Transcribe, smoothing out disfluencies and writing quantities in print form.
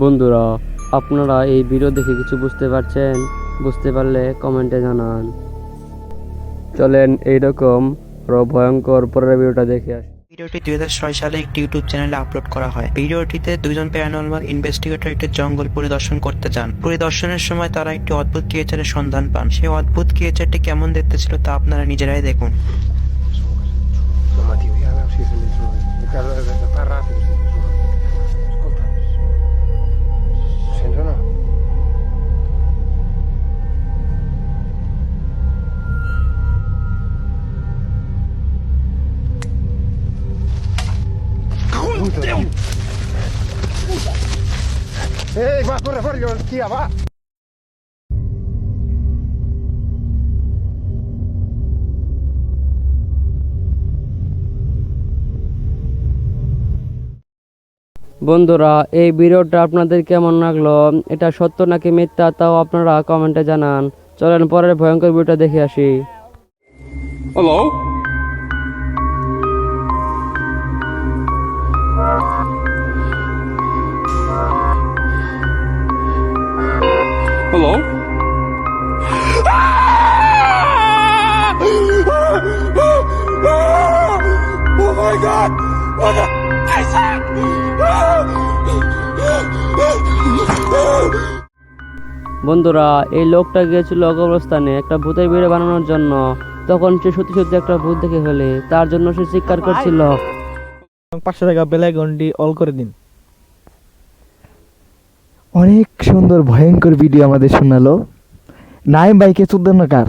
বন্ধুরা, আপনারা এই ভিডিও দেখে কিছু বুঝতে পারছেন? বুঝতে পারলে কমেন্টে জানান। চলেন এইরকম আরো ভয়ঙ্কর পরের ভিডিওটা দেখে আসি। ভিডিওটি 2006 সালে একটি ইউটিউব চ্যানেলে আপলোড করা হয়। ভিডিওটিতে দুইজন প্যারানর্মাল ইনভেস্টিগেটর একটি জঙ্গল পরিদর্শন করতে যান। পরিদর্শনের সময় তারা একটি অদ্ভুত ক্রিয়েচারের সন্ধান পান। সেই অদ্ভুত ক্রিয়েচারটি কেমন দেখতে ছিল তা আপনারা নিজেরাই দেখুন। No, Matteo, io avevo sì, se fa rapido, sì, ascolta. Sento no? Ehi, va, corre fuori, Chia, va! বন্ধুরা, এই ভিডিওটা আপনাদের কেমন লাগলো? এটা সত্য নাকি মিথ্যা তাও আপনারা কমেন্টে জানান। চলেন পরের ভয়ঙ্কর ভিডিওটা দেখে আসি। Hello? Hello? Oh my god! What the? Isaac! বন্ধুরা, এই লোকটা গিয়েছিল কবরস্থানে একটা ভূতের ভিডিও বানানোর জন্য। তখন সে সত্যি সত্যি একটা ভূত দেখে ফেলে, তার জন্য সে চিৎকার করছিল। 500 টাকা বেল আইকনটি অল করে দিন। অনেক সুন্দর ভয়ঙ্কর ভিডিও আমাদের শোনালো। নাইম বাইকে 14 কার